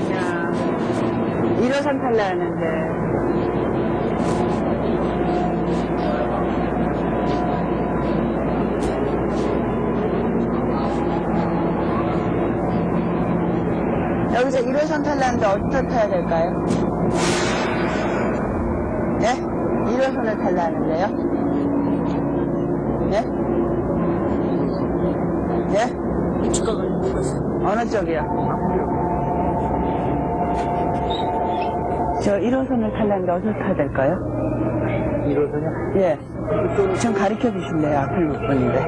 그냥 1호선 탈라 하는데. 여기서 1호선 타려는데 어디서 타야 될까요? 네? 1호선을 타려는데요? 네? 네? 주가가 모르겠어요. 어느 쪽이요? 저 1호선을 타려는데 어디서 타야 될까요? 1호선이요? 예. 좀 가르쳐 주실래요? 앞을 못 보는데.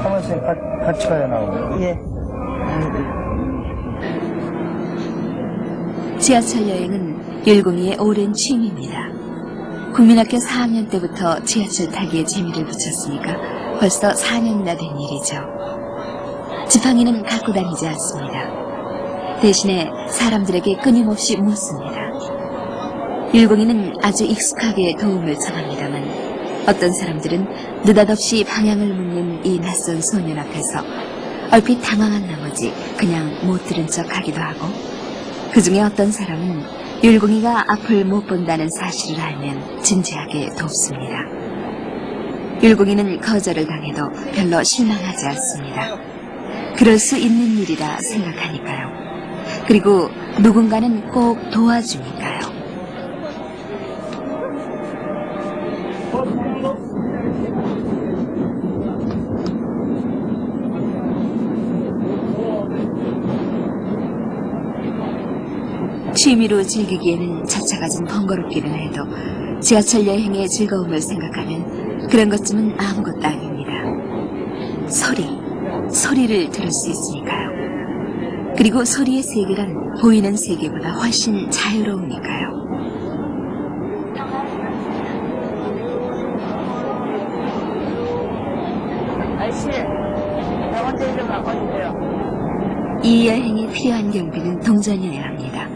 한번씩 같이 가야 나오고. 예. 지하철 여행은 율공이의 오랜 취미입니다. 국민학교 4학년 때부터 지하철 타기에 재미를 붙였으니까 벌써 4년이나 된 일이죠. 지팡이는 갖고 다니지 않습니다. 대신에 사람들에게 끊임없이 묻습니다. 율공이는 아주 익숙하게 도움을 청합니다만 어떤 사람들은 느닷없이 방향을 묻는 이 낯선 소년 앞에서 얼핏 당황한 나머지 그냥 못 들은 척 하기도 하고, 그 중에 어떤 사람은 율공이가 앞을 못 본다는 사실을 알면 진지하게 돕습니다. 율공이는 거절을 당해도 별로 실망하지 않습니다. 그럴 수 있는 일이라 생각하니까요. 그리고 누군가는 꼭 도와주니까요. 취미로 즐기기에는 차차가 좀 번거롭기는 해도 지하철 여행의 즐거움을 생각하면 그런 것쯤은 아무것도 아닙니다. 소리를 들을 수 있으니까요. 그리고 소리의 세계란 보이는 세계보다 훨씬 자유로우니까요. 아저씨, 병원대 좀 바꿔주세요. 이 여행에 필요한 경비는 동전이어야 합니다.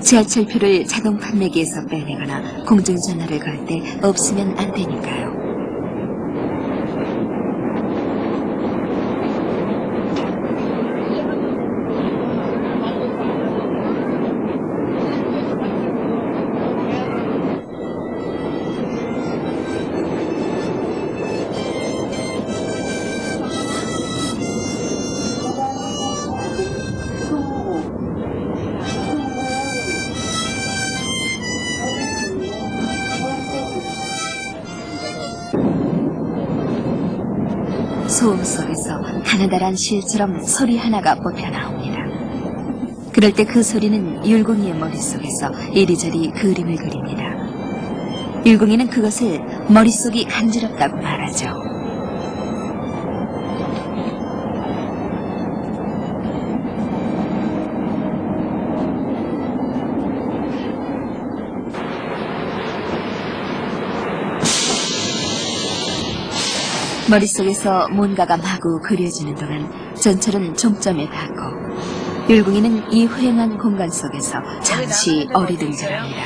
지하철표를 자동 판매기에서 빼내거나 공중전화를 걸 때 없으면 안 되니까요. 소음 속에서 가느다란 실처럼 소리 하나가 뽑혀 나옵니다. 그럴 때 그 소리는 율공이의 머릿속에서 이리저리 그림을 그립니다. 율공이는 그것을 머릿속이 간지럽다고 말하죠. 머릿속에서 뭔가가 마구 그려지는 동안 전철은 종점에 닿고 율공이는 이 휑한 공간 속에서 잠시 어리둥절합니다.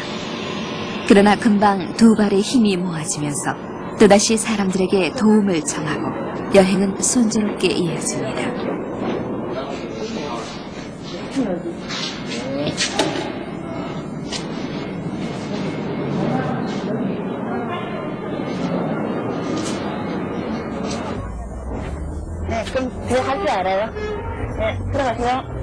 그러나 금방 두 발의 힘이 모아지면서 또다시 사람들에게 도움을 청하고 여행은 순조롭게 이어집니다. 네, 그럼 할 줄 알아요? 네, 들어가세요.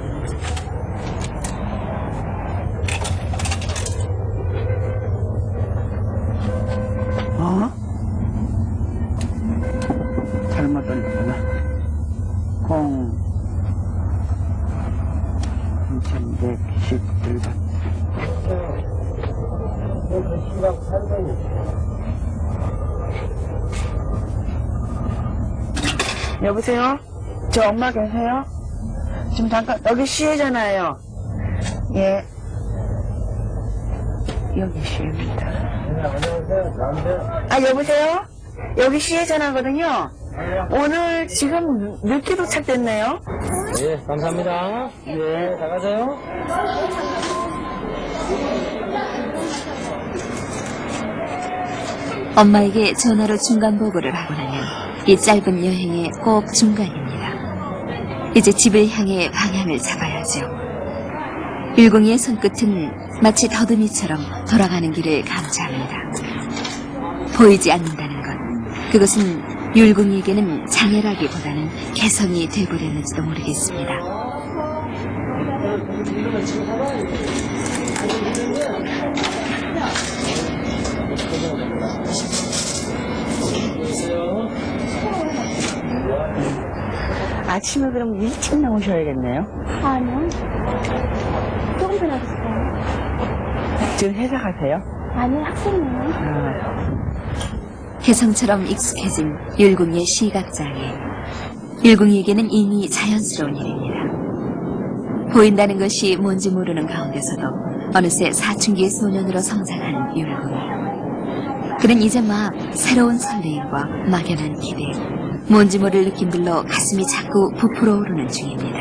잘못 돌렸구나. 2111번. 여보세요? 저 엄마 계세요? 지금 잠깐, 여기 시외잖아요. 예. 여기 시외입니다. 아, 여보세요? 여기 시외전화거든요. 오늘 지금 늦게 도착됐네요. 예, 감사합니다. 예, 잘 가세요. 엄마에게 전화로 중간 보고를 하고 나면 이 짧은 여행의 꼭 중간입니다. 이제 집을 향해 방향을 잡아야죠. 율공이의 손끝은 마치 더듬이처럼 돌아가는 길을 감지합니다. 보이지 않는다는 것, 그것은 율공이에게는 장애라기보다는 개성이 돼버렸는지도 모르겠습니다. 아침에 그럼 일찍 나오셔야겠네요. 아니요. 조금 전화했어요. 지금 회사 가세요? 아니요, 학생이에요. 혜성처럼 익숙해진 율공이의 시각장애. 율공이에게는 이미 자연스러운 일입니다. 보인다는 것이 뭔지 모르는 가운데서도 어느새 사춘기의 소년으로 성장한 율공이. 그는 이제 막 새로운 설레임과 막연한 기대, 뭔지 모를 느낌들로 가슴이 자꾸 부풀어 오르는 중입니다.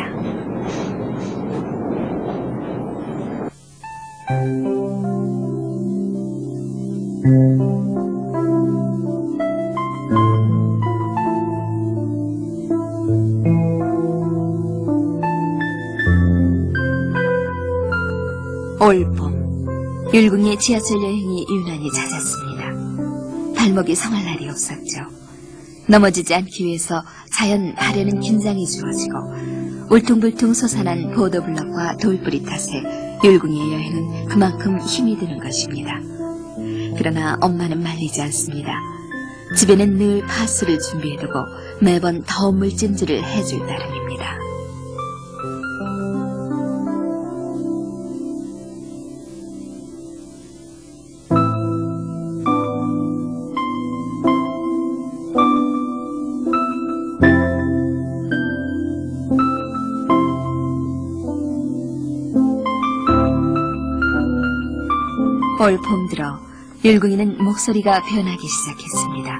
올봄, 율궁의 지하철 여행이 유난히 잦았습니다. 발목이 성할 날이 없었죠. 넘어지지 않기 위해서 자연 발에는 긴장이 주어지고 울퉁불퉁 솟아난 보도블럭과 돌뿌리 탓에 율궁의 여행은 그만큼 힘이 드는 것입니다. 그러나 엄마는 말리지 않습니다. 집에는 늘 파스를 준비해두고 매번 더 물찜질을 해줄 따름입니다. 올 봄 들어 율궁이는 목소리가 변하기 시작했습니다.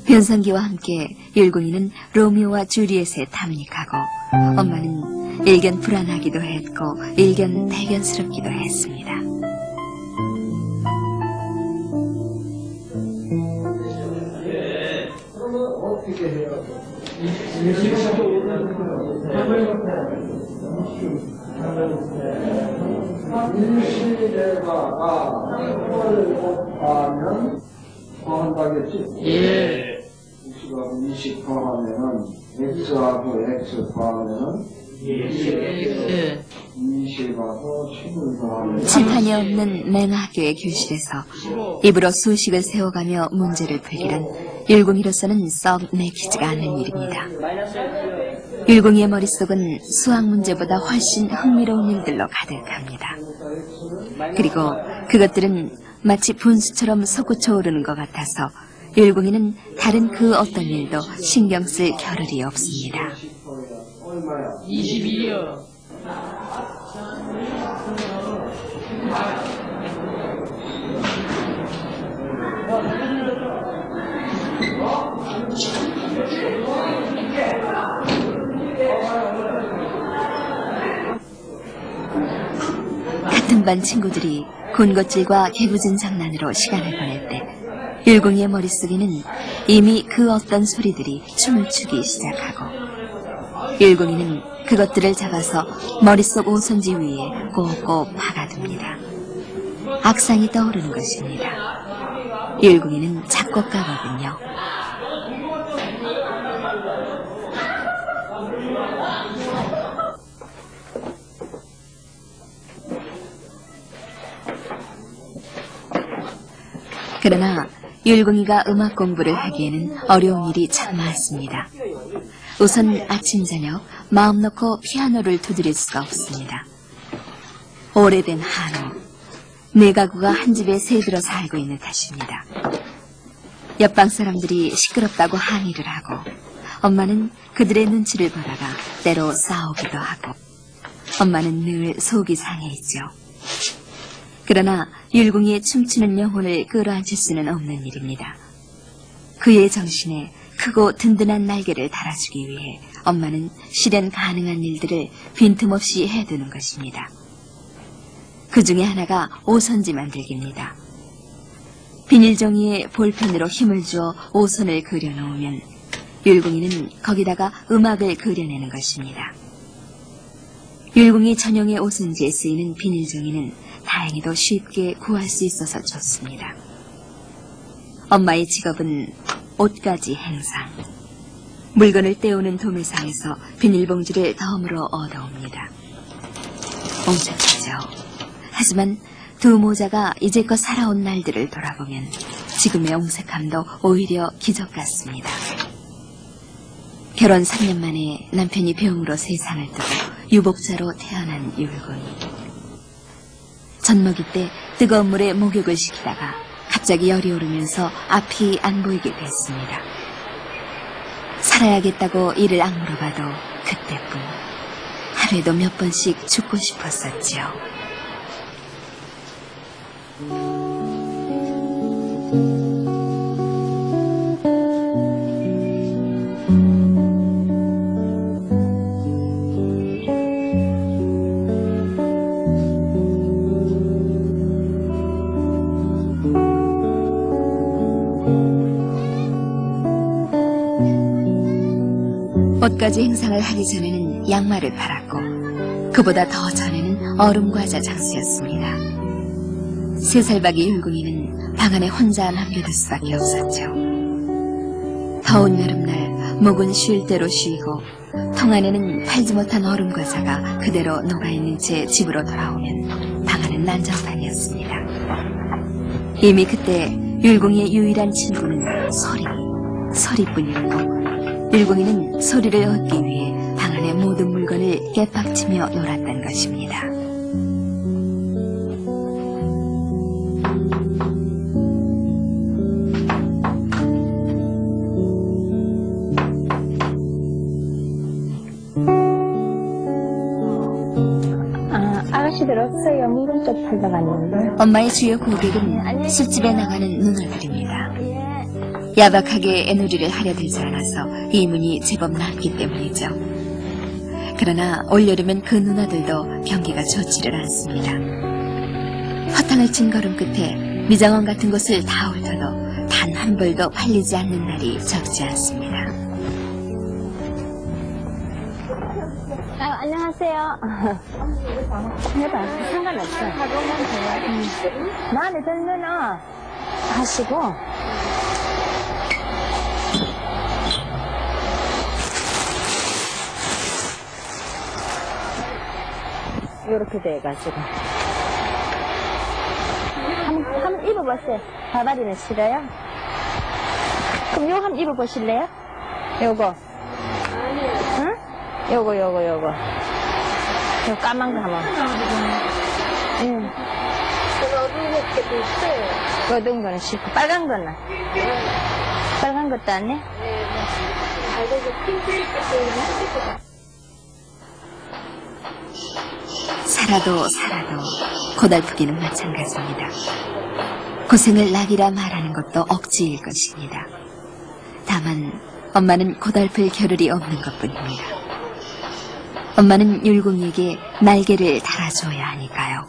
변성기와 함께 율궁이는 로미오와 주리엣에 탐닉하고 엄마는 일견 불안하기도 했고 일견 대견스럽기도 했습니다. 일시대가가 을 곱하면 더한다겠지? 예. 20하고 20 더하면은 x하고 x 더하면은 예. 20하고 10을 더하면 칠판이 없는 맹학교의 교실에서 입으로 수식을 세워가며 문제를 풀기란 율궁이로서는 썩 내키지가 않는 일입니다. 율궁이의 머릿속은 수학 문제보다 훨씬 흥미로운 일들로 가득합니다. 그리고 그것들은 마치 분수처럼 솟구쳐 오르는 것 같아서 율궁이는 다른 그 어떤 일도 신경 쓸 겨를이 없습니다. 얼마야? 22요. 같은 반 친구들이 군것질과 개구진 장난으로 시간을 보낼 때 율궁이의 머릿속에는 이미 그 어떤 소리들이 춤을 추기 시작하고 율궁이는 그것들을 잡아서 머릿속 오선지 위에 꼭꼭 박아둡니다. 악상이 떠오르는 것입니다. 율궁이는 작곡가거든요. 그러나 율궁이가 음악 공부를 하기에는 어려운 일이 참 많습니다. 우선 아침 저녁 마음 놓고 피아노를 두드릴 수가 없습니다. 오래된 한우, 네 가구가 한 집에 새들어 살고 있는 탓입니다. 옆방 사람들이 시끄럽다고 항의를 하고 엄마는 그들의 눈치를 보다가 때로 싸우기도 하고 엄마는 늘 속이 상해 있죠. 그러나 율궁이의 춤추는 영혼을 끌어안칠 수는 없는 일입니다. 그의 정신에 크고 든든한 날개를 달아주기 위해 엄마는 실현 가능한 일들을 빈틈없이 해두는 것입니다. 그 중에 하나가 오선지 만들기입니다. 비닐종이에 볼펜으로 힘을 주어 오선을 그려놓으면 율궁이는 거기다가 음악을 그려내는 것입니다. 율궁이 전용의 오선지에 쓰이는 비닐종이는 다행히도 쉽게 구할 수 있어서 좋습니다. 엄마의 직업은 옷가지 행상. 물건을 떼우는 도매상에서 비닐봉지를 덤으로 얻어옵니다. 옹색하죠. 하지만 두 모자가 이제껏 살아온 날들을 돌아보면 지금의 옹색함도 오히려 기적 같습니다. 결혼 3년 만에 남편이 병으로 세상을 뜨고 유복자로 태어난 율궁이. 젖먹이 때 뜨거운 물에 목욕을 시키다가 갑자기 열이 오르면서 앞이 안 보이게 됐습니다. 살아야겠다고 이를 악물어 봐도 그때뿐. 하루에도 몇 번씩 죽고 싶었었지요. 옷가지 행상을 하기 전에는 양말을 팔았고 그보다 더 전에는 얼음과자 장수였습니다. 3살박이 율궁이는 방 안에 혼자 남겨둘 수밖에 없었죠. 더운 여름날 목은 쉴 대로 쉬고 통 안에는 팔지 못한 얼음과자가 그대로 녹아있는 채 집으로 돌아오면 방 안은 난장판이었습니다. 이미 그때 율궁이의 유일한 친구는 소리뿐이었고 율궁이는 소리를 얻기 위해 방 안의 모든 물건을 깨빡치며 놀았던 것입니다. 아가씨들 없어요. 물건 좀 팔다 갔는데. 엄마의 주요 고객은 술집에 나가는 누나들입니다. 야박하게 애놀이를 하려 들지 않아서 이문이 제법 낮기 때문이죠. 그러나 올여름엔 그 누나들도 경기가 좋지를 않습니다. 허탕을 친 걸음 끝에 미장원 같은 곳을 다 훑어도 단 한 벌도 팔리지 않는 날이 적지 않습니다. 안녕하세요. 해봐. 상관없어. 마음에 들면 하시고. 요렇게 돼가지고. 한번 입어보세요. 바바리는 싫어요? 그럼 요거 한번 입어보실래요? 요거. 응? 요거. 요 까만 거 한번. 응. 어두운 것도 있어요. 어두운 거는 싫고. 빨간 거는? 빨간 것도 안 해? 네. 살아도 고달프기는 마찬가지입니다. 고생을 낙이라 말하는 것도 억지일 것입니다. 다만 엄마는 고달플 겨를이 없는 것뿐입니다. 엄마는 율궁이에게 날개를 달아줘야 하니까요.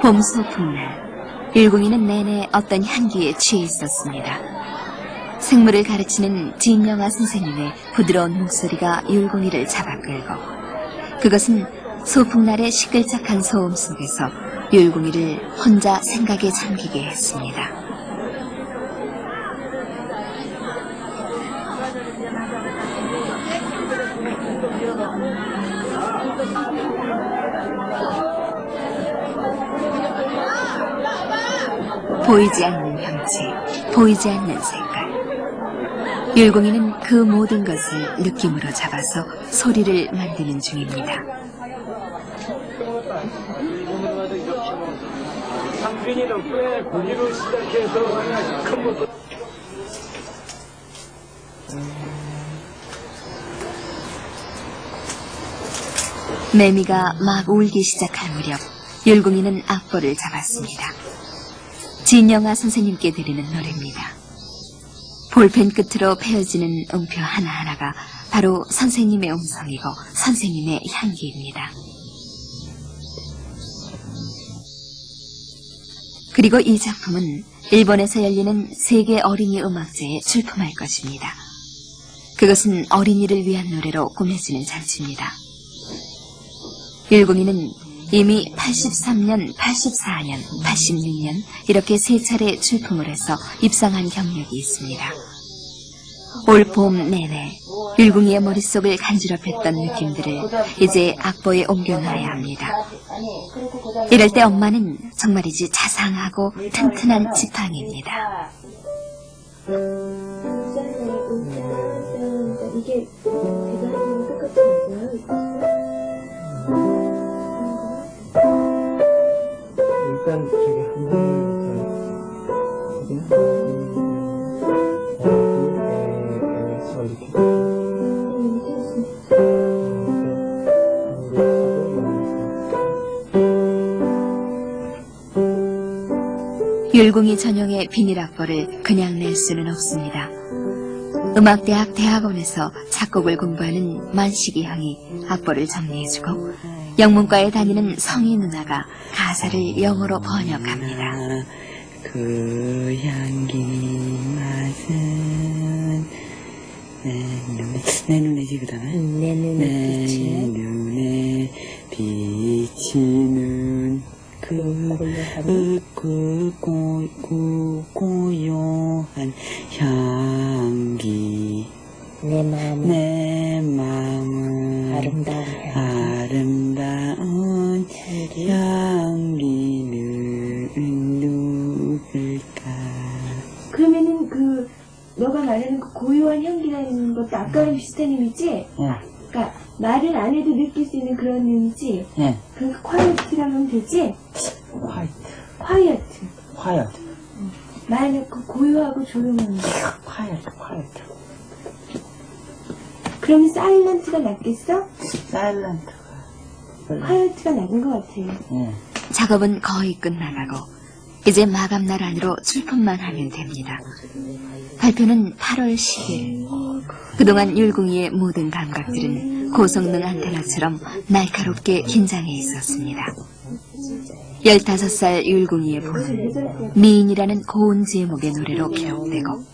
봄 소풍날, 율궁이는 내내 어떤 향기에 취해 있었습니다. 생물을 가르치는 진영아 선생님의 부드러운 목소리가 율궁이를 잡아끌고 그것은 소풍날의 시끌짝한 소음 속에서 율궁이를 혼자 생각에 잠기게 했습니다. 보이지 않는 형체, 보이지 않는 색깔. 율궁이는 그 모든 것을 느낌으로 잡아서 소리를 만드는 중입니다. 상빈이는 꽤 고기로 시작해서 큰 것도 매미가 막 울기 시작할 무렵 율궁이는 악보를 잡았습니다. 진영아 선생님께 드리는 노래입니다. 볼펜 끝으로 베어지는 음표 하나하나가 바로 선생님의 음성이고 선생님의 향기입니다. 그리고 이 작품은 일본에서 열리는 세계 어린이 음악제에 출품할 것입니다. 그것은 어린이를 위한 노래로 꾸며지는 잔치입니다. 율궁이는 이미 83년, 84년, 86년 이렇게 세 차례 출품을 해서 입상한 경력이 있습니다. 올 봄 내내 율궁이의 머릿속을 간지럽혔던 느낌들을 이제 악보에 옮겨놔야 합니다. 이럴 때 엄마는 정말이지 자상하고 튼튼한 지팡이입니다. 이게 제가 하는 똑같은 거예요. 일단 저기 한 번을 율궁이 전용의 비닐 악보를 그냥 낼 수는 없습니다. 음악대학 대학원에서 작곡을 공부하는 만식이 형이 악보를 정리해주고 영문과에 다니는 성희 누나가 가사를 영어로 번역합니다. 그 향기 맛은 내 눈에 지그다네. 내 눈에 비치는 그 고요한 향기 내 마음은 아름다운 향기는 누굴까. 그러면은 그 너가 말하는 그 고요한 향기라는 것도 아까랑 비슷한 의미지? 그러니까 말을 안 해도 느낄 수 있는 그런 의미지? 예. 그러니까 콰이어트라고 하면 되지? 화이트. 콰이어트. 말 놓고 고요하고 조용한 거. 화이트. 그러면 사일런트가 낫겠어? 사일런트가. 콰이어트가 낫은 것 같아. 예. 작업은 거의 끝나가고 이제 마감날 안으로 출품만 하면 됩니다. 발표는 8월 10일. 그동안 율궁이의 모든 감각들은 고성능 안테나처럼 날카롭게 긴장해 있었습니다. 15살 율궁이의 봄은 미인이라는 고운 제목의 노래로 기록되고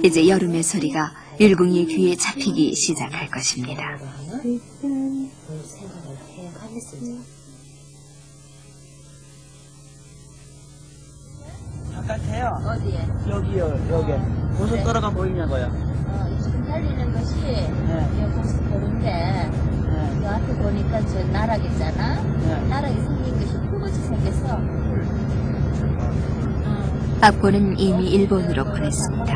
이제 여름의 소리가 율궁이의 귀에 잡히기 시작할 것입니다. 바깥에요. 어디에? 여기요, 여기. 고속도로가 보이냐고요. 지금 달리는 것이 네. 이 고속도로인데 이 앞에 보니까 저 나락 있잖아. 네. 나락이 생긴 것이 풀같이 생겼어. 악보는 이미 일본으로 보냈습니다.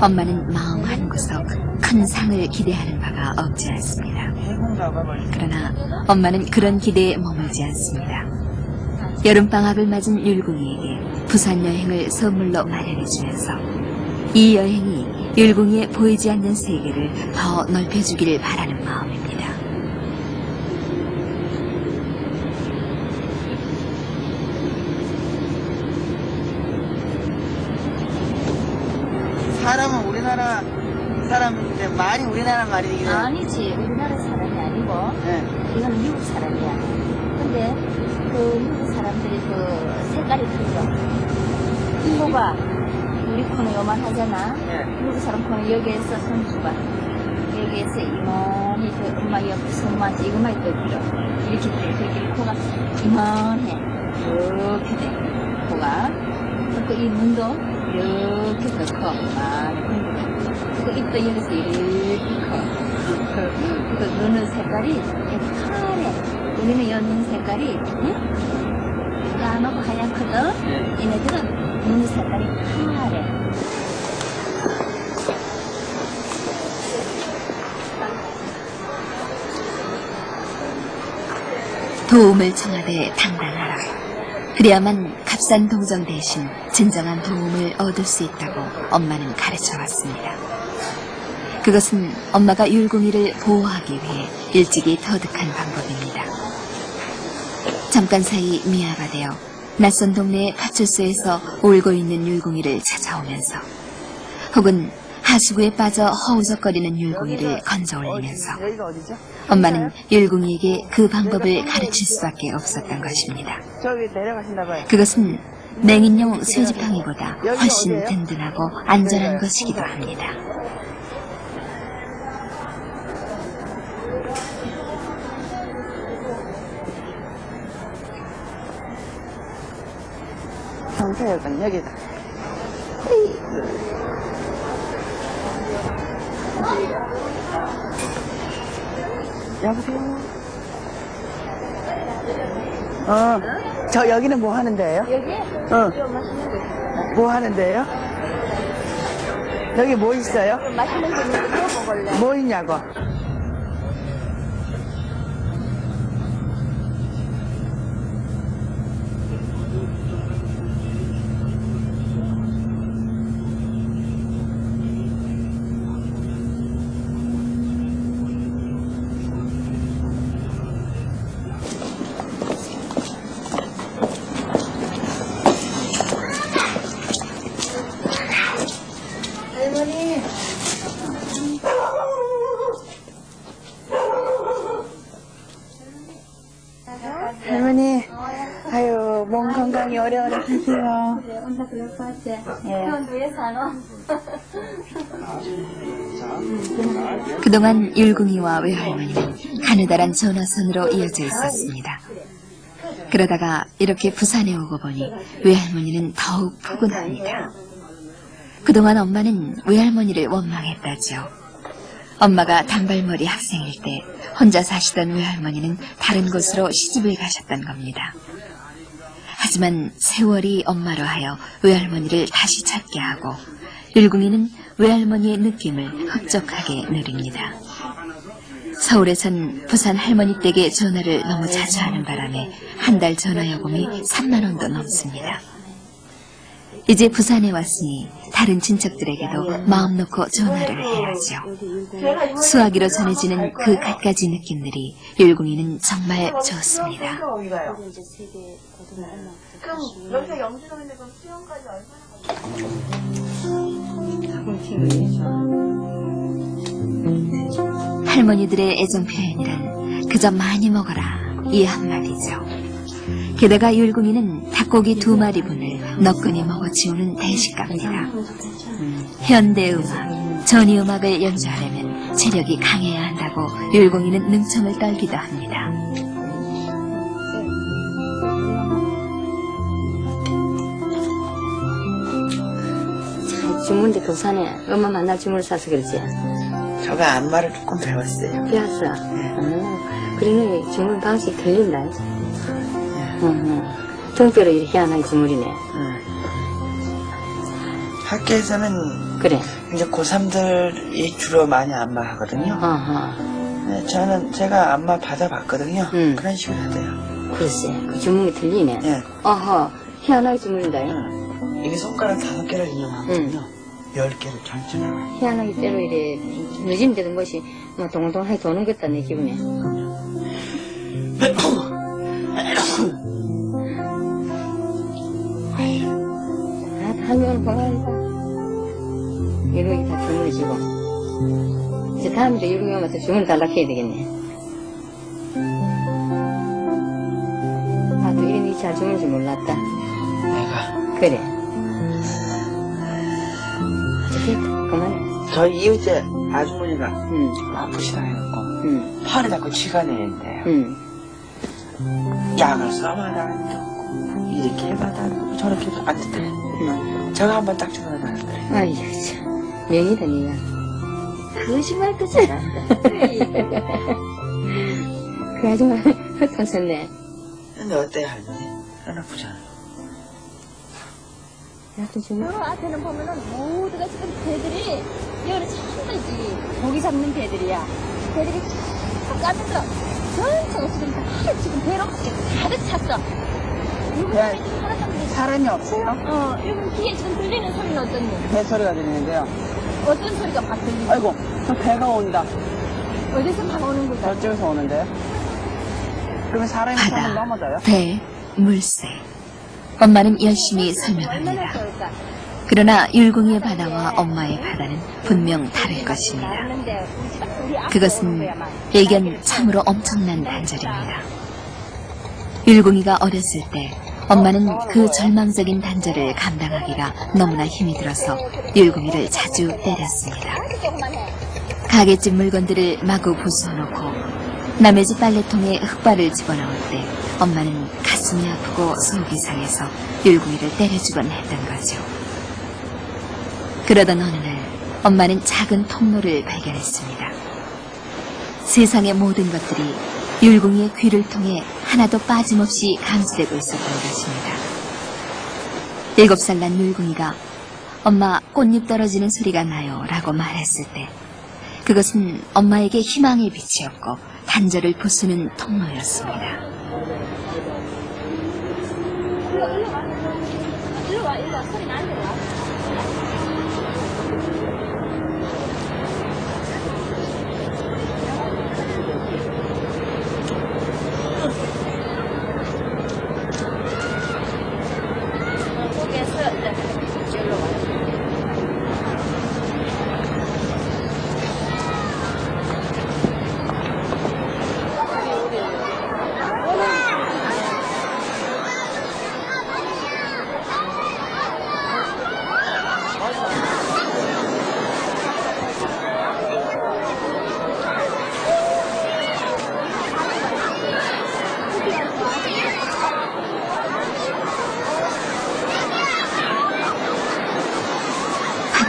엄마는 마음 한구석 큰 상을 기대하는 바가 없지 않습니다. 해군가 봐버리죠. 그러나 엄마는 그런 기대에 머물지 않습니다. 여름방학을 맞은 율궁이에게 부산 여행을 선물로 마련해주면서 이 여행이 율궁이의 보이지 않는 세계를 더 넓혀주기를 바라는 마음입니다. 사람은 우리나라 사람인데 말이 우리나라 말이긴 해. 아니지, 우리나라 사람이 아니고 네. 이건 미국 사람이야. 근데 그 미국 사람들이 그 색깔이 틀려. 코가 우리 코는 요만하잖아. 네. 미국 사람 코는 여기에서 손주가 여기에서 이만히 그 엄마 옆에 손만 이것만 더 길어. 이렇게 돼. 그렇게 코가 이만해. 이렇게 돼. 코가. 그리고 이 눈도 이렇게 더 커. 그리고 입도 여기서 이렇게 커. 그 눈의 색깔이 파래. 우리는 연눈 색깔이 응? 까맣고 하얗거든. 얘네들은 눈 색깔이 파래. 도움을 청하되 당당하라. 그래야만 값싼 동정 대신 진정한 도움을 얻을 수 있다고 엄마는 가르쳐 왔습니다. 그것은 엄마가 율궁이를 보호하기 위해 일찍이 터득한 방법입니다. 잠깐 사이 미아가 되어 낯선 동네의 파출소에서 울고 있는 율궁이를 찾아오면서 혹은 하수구에 빠져 허우적거리는 율궁이를 건져 올리면서 여기가 어디죠? 엄마는 율궁이에게 그 방법을 가르칠 수밖에 없었던 것입니다. 저기 내려가신다 봐요. 그것은 맹인용 쇠지팡이보다 훨씬 든든하고 안전한 것이기도 합니다. 경찰관 여기다. 여보세요? 저 여기는 뭐 하는 데예요? 여기? 뭐 하는 데예요? 여기 뭐 있어요? 맛있는 거 먹을래? 뭐 있냐고? 할머니, 아유, 몸 건강히 오래오래 하세요. 그래, 온다 그럴 것 같아. 예. 그건 왜 사노? 그동안 율궁이와 외할머니는 가느다란 전화선으로 이어져 있었습니다. 그러다가 이렇게 부산에 오고 보니 외할머니는 더욱 푸근합니다. 그동안 엄마는 외할머니를 원망했다죠. 엄마가 단발머리 학생일 때 혼자 사시던 외할머니는 다른 곳으로 시집을 가셨던 겁니다. 하지만 세월이 엄마로 하여 외할머니를 다시 찾게 하고 율궁이는 외할머니의 느낌을 흡족하게 누립니다. 서울에선 부산 할머니 댁에 전화를 너무 자주 하는 바람에 한 달 전화요금이 3만 원도 넘습니다. 이제 부산에 왔으니 다른 친척들에게도 마음 놓고 전화를 해야죠. 수화기로 전해지는 그 갖가지 느낌들이 율궁이는 정말 좋습니다. 그럼 여기서 영주동인데 그럼 수영까지 얼마나 할머니들의 애정 표현이란 그저 많이 먹어라 이 한마디죠. 게다가 율궁이는 닭고기 2마리분을 너끈히 먹어치우는 대식갑니다. 현대음악, 전이음악을 연주하려면 체력이 강해야 한다고 율궁이는 능청을 떨기도 합니다. 주문인데 부산에 엄마 만날 주문을 사서 그러지. 저가 안마를 조금 배웠어요. 배웠어. 그러네 주문 방식이 틀린다. 등뼈로 이렇게 희한하게 주문이네. 학교에서는 그래. 이제 고3들이 주로 많이 안마하거든요. 네, 제가 안마 받아봤거든요. 그런 식으로 하대요. 글쎄, 그 주문이 틀리네. 예. 희한하게 주문인다요. 이게 손가락 5개를 이용하거든요. 10개를 전체를. 희한하게 때로 이래 늦은데도 것이 뭐 동동하게 도는 것 같다 내 기분에. 한 명은 건강하니까 이렇게 다 주문을 주고 이제 다음에도 이렇게 오면서 주문을 달라고 해야 되겠네. 나도 이런 잘 주문을 줄 몰랐다. 내가. 그래. 됐다. 그만해. 저희 이웃에 아주머니가 아프시다 해갖고 팔에 자꾸 쥐가 내린대요. 약을 써마다 안 듣고 이렇게 해마다 안 듣고 저렇게 해도 안 듣더래. 제가 한번 딱 주문을 받았더래. 아이고 참 명이다 니가. 거짓말도 잘한다. 그 아줌마 흩어졌네. 근데 어때요 할머니? 안 아프잖아. 나도 좀. 요 앞에는 보면은 모두가 지금 배들이 여기는 참들지 고기 잡는 배들이야. 배들이 쫙 까면서 전체가 지금 다 지금 배로 가득 찼어. 사람이 없어요? 여기 뒤에 지금 들리는 소리는 어떤 배 소리가 들리는데요. 어떤 소리가 막 들리지? 아이고, 저 배가 온다. 어디서 막 오는 거야? 저쪽에서 오는데요. 그러면 사람이 처음에 바다, 넘어져요? 배, 물새. 엄마는 열심히 설명합니다. 그러나 율궁이의 바다와 엄마의 바다는 분명 다를 것입니다. 그것은 일견 참으로 엄청난 단절입니다. 율궁이가 어렸을 때 엄마는 그 절망적인 단절을 감당하기가 너무나 힘이 들어서 율궁이를 자주 때렸습니다. 가게집 물건들을 마구 부수어놓고 남의 집 빨래통에 흑발을 집어넣을 때 엄마는 가슴이 아프고 속이 상해서 율궁이를 때려주곤 했던 거죠. 그러던 어느 날 엄마는 작은 통로를 발견했습니다. 세상의 모든 것들이 율궁이의 귀를 통해 하나도 빠짐없이 감지되고 있었던 것입니다. 7살 난 율궁이가 엄마 꽃잎 떨어지는 소리가 나요 라고 말했을 때 그것은 엄마에게 희망의 빛이었고 단절을 부수는 통로였습니다.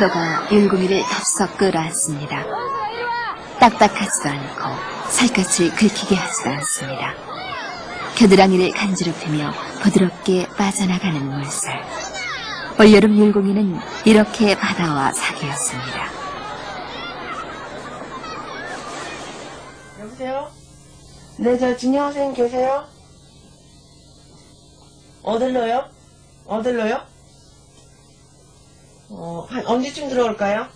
파도가 율궁이를 덥석 끌어안습니다. 딱딱하지도 않고 살갗을 긁히게 하지도 않습니다. 겨드랑이를 간지럽히며 부드럽게 빠져나가는 물살. 올여름 율궁이는 이렇게 바다와 사귀었습니다. 여보세요? 네, 저 진영 선생님 계세요? 어딜로요? 어딜로요? 한 언제쯤 들어올까요?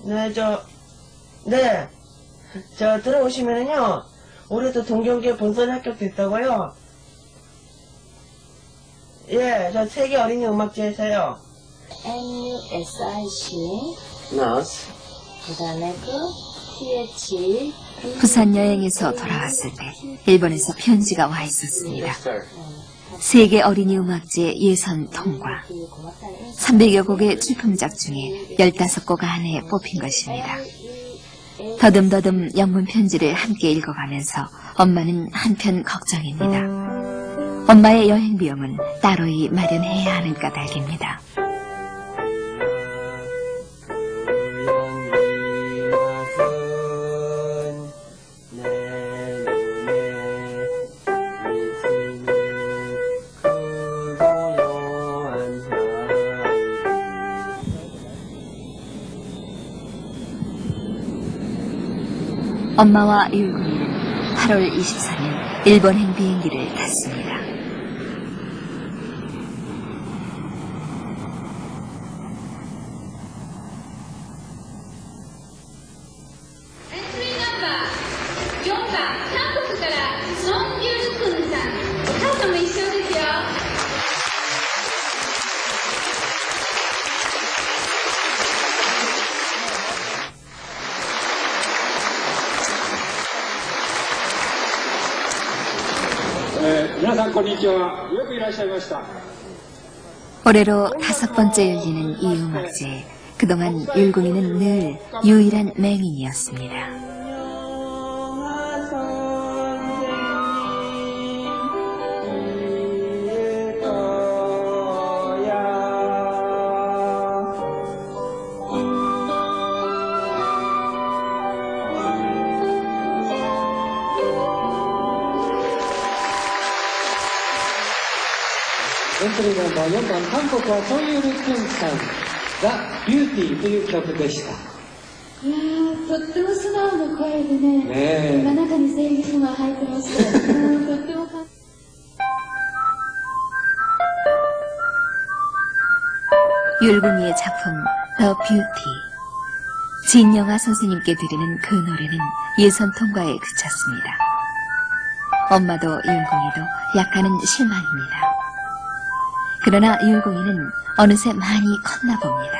네, 저 들어오시면은요, 올해도 동경기에 본선 합격됐다고요? 예, 저 세계 어린이 음악제에서요. NUSIC, 나스. 그 다음에 TH, 부산 여행에서 돌아왔을 때 일본에서 편지가 와 있었습니다. 세계 어린이 음악제 예선 통과. 300여 곡의 출품작 중에 15곡 안에 뽑힌 것입니다. 더듬더듬 영문 편지를 함께 읽어가면서 엄마는 한편 걱정입니다. 엄마의 여행 비용은 따로이 마련해야 하는 까닭입니다. 엄마와 율궁이는 8월 24일 일본행 비행기를 탔습니다. 올해로 5번째 열리는 이 음악제에 그동안 율궁이는 늘 유일한 맹인이었습니다.エントリーナンバー4番、韓国はソンユル・クンさんがビューティーという曲でした。いやー、とっても素直な声でね、今中に声優が入ってまして、とっても율궁이의 작품 The Beauty. 진영아 선생님께 드리는 그 노래는 예선 통과에 그쳤습니다. 엄마도 율공이도 약간은 실망입니다. 그러나 율공이는 어느새 많이 컸나 봅니다.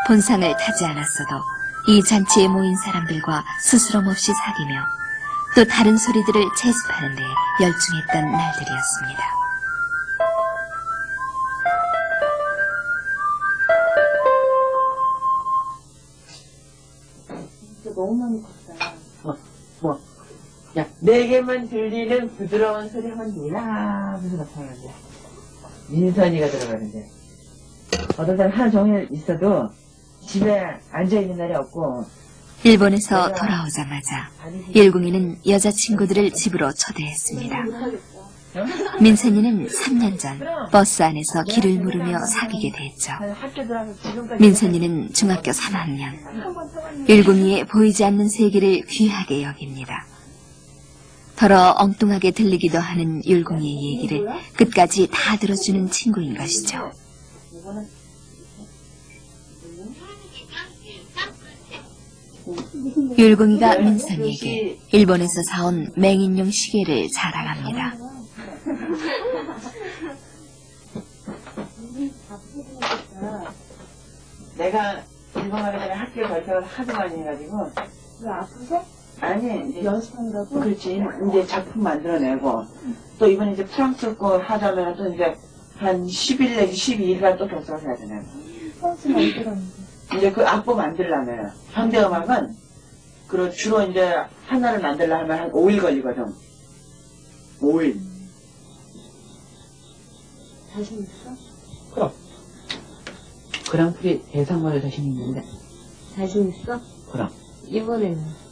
본상을 타지 않았어도 이 잔치에 모인 사람들과 스스럼 없이 사귀며 또 다른 소리들을 제습하는 데 열중했던 날들이었습니다. 너무 많이 컸다. 야, 내게만 들리는 부드러운 소리 하면 니나 하면서 나타나는데 민선이가 들어가는데 어떤 사람 하루 종일 있어도 집에 앉아있는 날이 없고 일본에서 돌아오자마자 율공이는 여자친구들을 집으로 초대했습니다. 민선이는 3년 전 버스 안에서 길을 물으며 사귀게 됐죠. 학교 들어가서 지금까지 민선이는 중학교 3학년. 율공이의 보이지 않는 세계를 귀하게 여깁니다. 더러 엉뚱하게 들리기도 하는 율공이의 얘기를 끝까지 다 들어주는 친구인 것이죠. 율공이가 민선이에게 일본에서 사온 맹인용 시계를 자랑합니다. 내가 일본 가기 전에 학교 발표를 하도 많이 해가지고 왜 아프서? 아니 이제 연습한다고? 그렇지 이제 작품 만들어내고 또 이번에 이제 프랑스 거 하자면 또 이제 한 10일 내지 12일간 또 결석을 해야 되네. 프랑스 만들었는데. 이제 그 악보 만들려면 현대음악은 그 주로 이제 하나를 만들려면 한 5일 걸리거든. 5일. 자신 있어? 그럼. 그랑프리 대상마을 자신 있는데. 자신 있어? 그럼. 이번에는?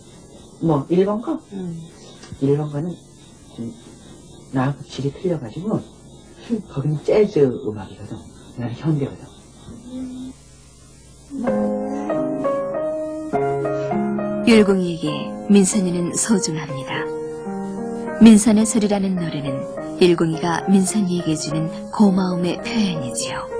뭐 1번 거? 응. 1번 거는 좀 나하고 질이 틀려가지고 거기는 재즈 음악이거든. 나는 현대거든. 율공이에게 민선이는 소중합니다. 민선의 소리라는 노래는 율공이가 민선이에게 주는 고마움의 표현이지요.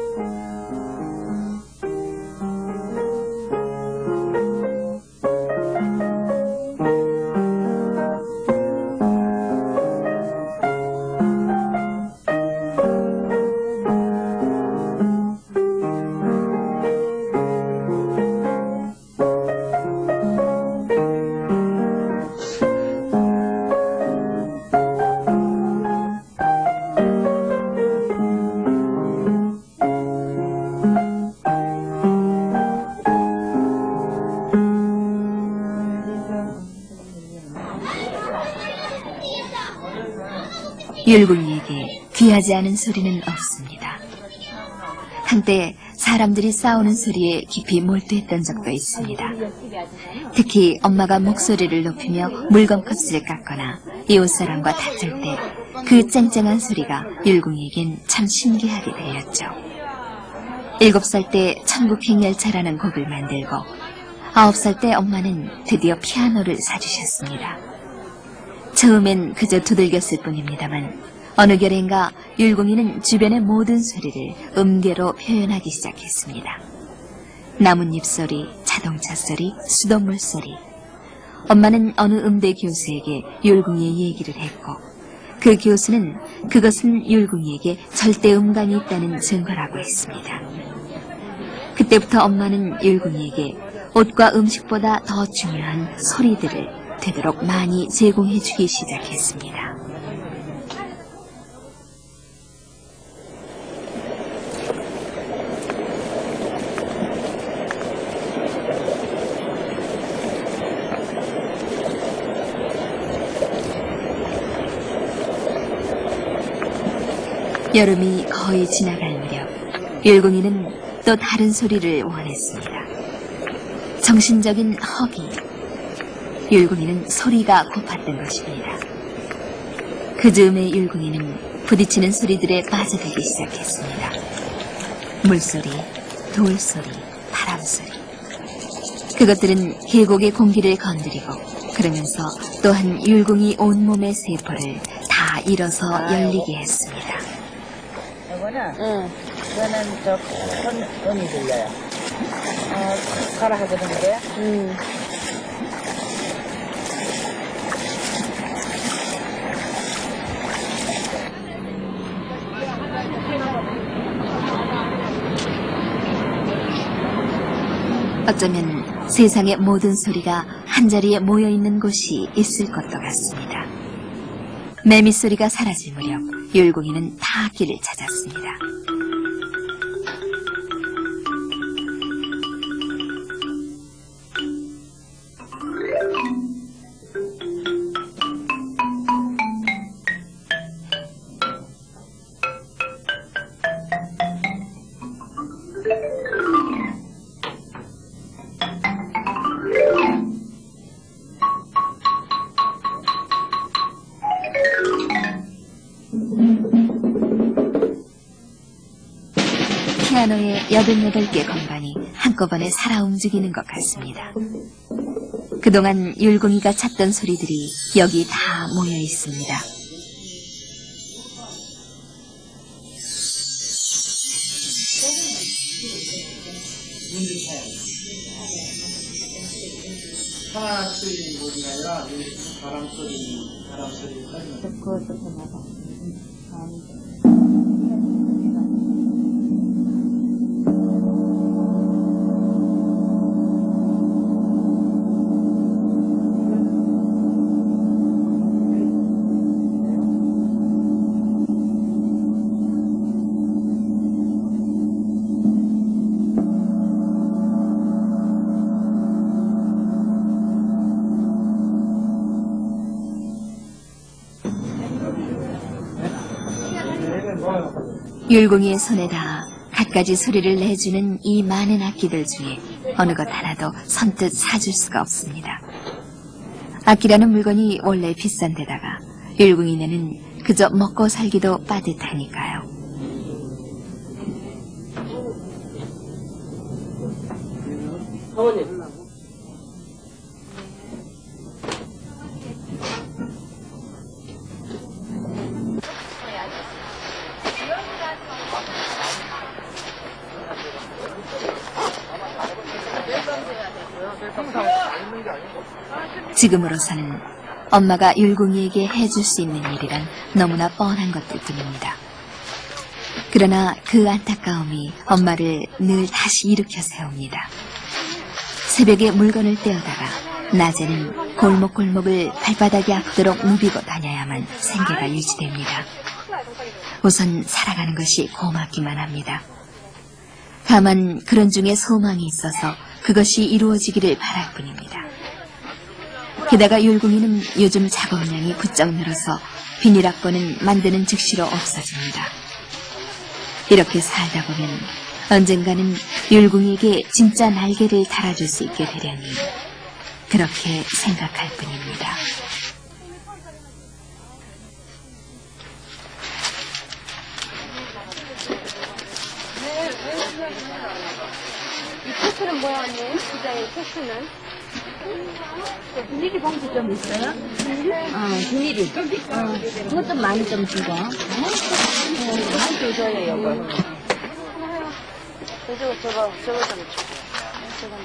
율공이에게 귀하지 않은 소리는 없습니다. 한때 사람들이 싸우는 소리에 깊이 몰두했던 적도 있습니다. 특히 엄마가 목소리를 높이며 물건값을 깎거나 이웃사람과 다툴 때 그 쨍쨍한 소리가 율공이에겐 참 신기하게 들렸죠. 7살 때 천국행열차라는 곡을 만들고 9살 때 엄마는 드디어 피아노를 사주셨습니다. 처음엔 그저 두들겼을 뿐입니다만 어느 결엔가 율공이는 주변의 모든 소리를 음계로 표현하기 시작했습니다. 나뭇잎 소리, 자동차 소리, 수돗물 소리. 엄마는 어느 음대 교수에게 율공이의 얘기를 했고 그 교수는 그것은 율공이에게 절대 음감이 있다는 증거라고 했습니다. 그때부터 엄마는 율공이에게 옷과 음식보다 더 중요한 소리들을 되도록 많이 제공해주기 시작했습니다. 여름이 거의 지나갈 무렵 율공이는 또 다른 소리를 원했습니다. 정신적인 허기. 율공이는 소리가 고팠던 것입니다. 그 즈음에 율공이는 부딪히는 소리들에 빠져들기 시작했습니다. 물소리, 돌소리, 바람소리. 그것들은 계곡의 공기를 건드리고 그러면서 또한 율공이 온몸의 세포를 다 일어서 열리게 했습니다. 이거는? 이거는 저 큰 음이 들려요. 가라 하게 되는 거야? 어쩌면 세상의 모든 소리가 한자리에 모여있는 곳이 있을 것도 같습니다. 매미 소리가 사라질 무렵 율곡이는 다 길을 찾았습니다. 피아노의 88개 건반이 한꺼번에 살아 움직이는 것 같습니다. 그동안 율곡이가 찾던 소리들이 여기 다 모여 있습니다. 차 소리 모드가 아니라 바람 소리 율곡이의 손에 닿아 갖가지 소리를 내주는 이 많은 악기들 중에 어느 것 하나도 선뜻 사줄 수가 없습니다. 악기라는 물건이 원래 비싼 데다가 율곡이네는 그저 먹고 살기도 빠듯하니까요. 어머님. 지금으로서는 엄마가 율곡이에게 해줄 수 있는 일이란 너무나 뻔한 것들 뿐입니다. 그러나 그 안타까움이 엄마를 늘 다시 일으켜 세웁니다. 새벽에 물건을 떼어다가 낮에는 골목골목을 발바닥이 아프도록 누비고 다녀야만 생계가 유지됩니다. 우선 살아가는 것이 고맙기만 합니다. 다만 그런 중에 소망이 있어서 그것이 이루어지기를 바랄 뿐입니다. 게다가 율곡이는 요즘 작업량이 부쩍 늘어서 비닐학과는 만드는 즉시로 없어집니다. 이렇게 살다 보면 언젠가는 율곡이에게 진짜 날개를 달아줄 수 있게 되려니 그렇게 생각할 뿐입니다. 이 테스트는 뭐야, 언니? 진짜 이 테스트는? 비닐이 봉지 좀 있어요? 비닐이. 그것 좀 많이 좀 주고. 많이 줘줘요, 이거. 저거 좀 주고.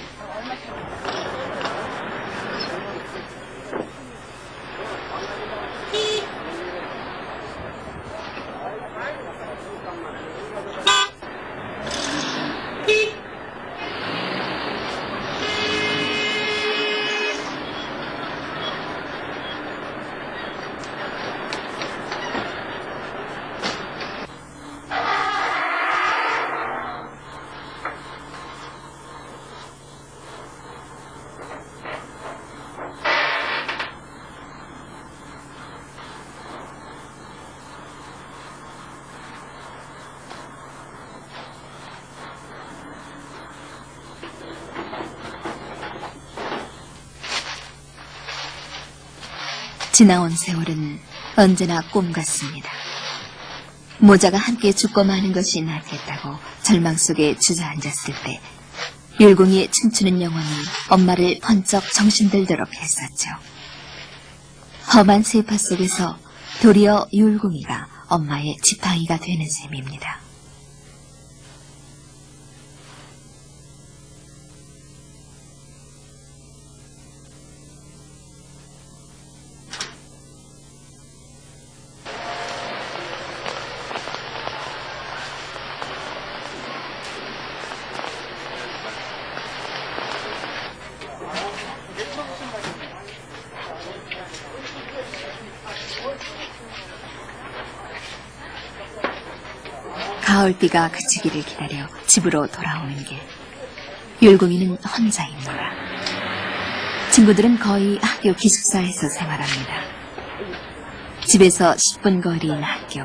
지나온 세월은 언제나 꿈 같습니다. 모자가 함께 죽고 마는 것이 낫겠다고 절망 속에 주저앉았을 때 율곡이의 춤추는 영혼이 엄마를 번쩍 정신들도록 했었죠. 험한 세파 속에서 도리어 율곡이가 엄마의 지팡이가 되는 셈입니다. 가을비가 그치기를 기다려 집으로 돌아오는 길. 율궁이는 혼자입니다. 친구들은 거의 학교 기숙사에서 생활합니다. 집에서 10분 거리인 학교.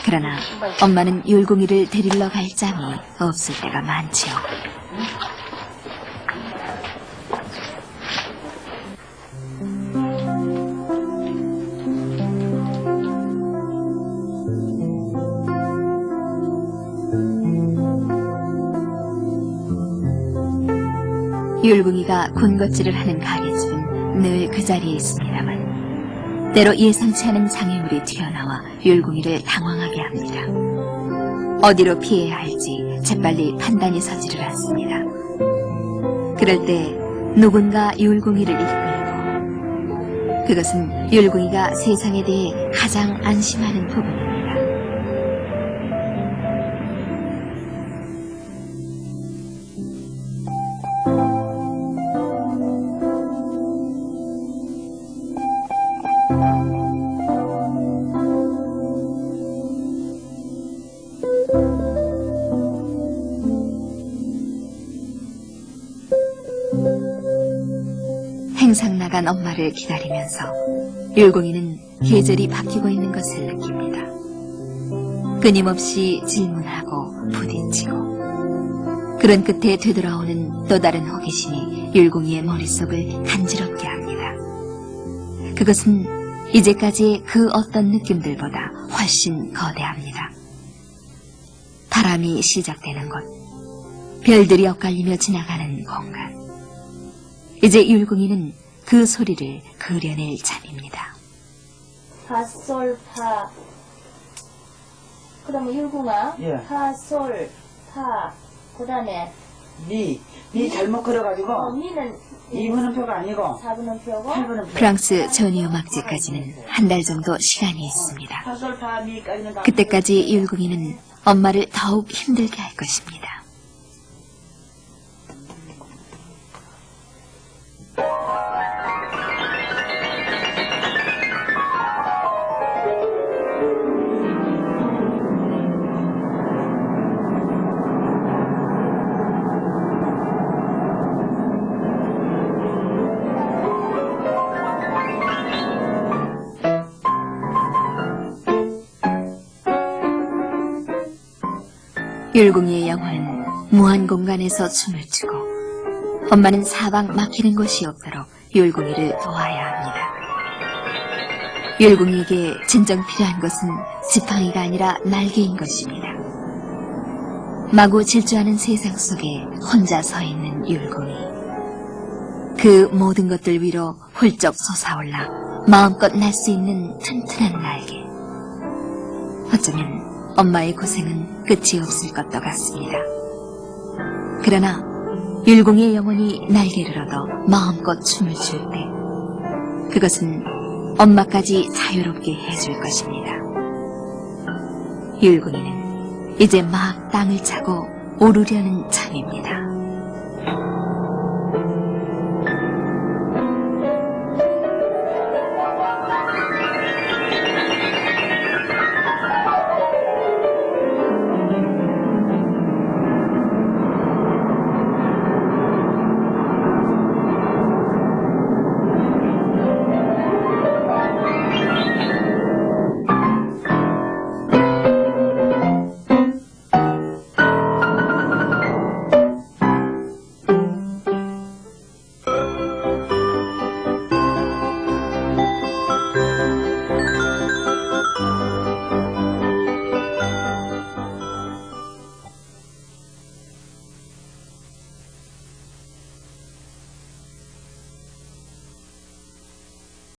그러나 엄마는 율궁이를 데리러 갈 짬이 없을 때가 많지요. 율궁이가 군것질을 하는 가게집은 늘 그 자리에 있습니다만 때로 예상치 않은 장애물이 튀어나와 율궁이를 당황하게 합니다. 어디로 피해야 할지 재빨리 판단이 서지를 않습니다. 그럴 때 누군가 율궁이를 이끌고, 그것은 율궁이가 세상에 대해 가장 안심하는 부분입니다. 행상 나간 엄마를 기다리면서 율궁이는 계절이 바뀌고 있는 것을 느낍니다. 끊임없이 질문하고 부딪히고, 그런 끝에 되돌아오는 또 다른 호기심이 율궁이의 머릿속을 간지럽게 합니다. 그것은 이제까지의 그 어떤 느낌들보다 훨씬 거대합니다. 바람이 시작되는 곳, 별들이 엇갈리며 지나가는 공간. 이제 율궁이는 그 소리를 그려낼 참입니다. 파, 솔, 파. 그 다음에 율궁아. 예. 파, 솔, 파. 그 다음에 미 잘못 그려가지고 미는 2분음표가 아니고 4분음표고 8분음표. 프랑스 전이음악제까지는 한 달 정도 시간이 있습니다. 파솔파미까지는 다. 그때까지 율궁이는 엄마를 더욱 힘들게 할 것입니다. 율궁이의 영혼은 무한 공간에서 춤을 추고, 엄마는 사방 막히는 곳이 없도록 율궁이를 도와야 합니다. 율궁이에게 진정 필요한 것은 지팡이가 아니라 날개인 것입니다. 마구 질주하는 세상 속에 혼자 서 있는 율궁이. 그 모든 것들 위로 훌쩍 솟아올라 마음껏 날 수 있는 튼튼한 날개. 어쩌면 엄마의 고생은 끝이 없을 것도 같습니다. 그러나 율궁이의 영혼이 날개를 얻어 마음껏 춤을 출 때, 그것은 엄마까지 자유롭게 해줄 것입니다. 율궁이는 이제 막 땅을 차고 오르려는 참입니다.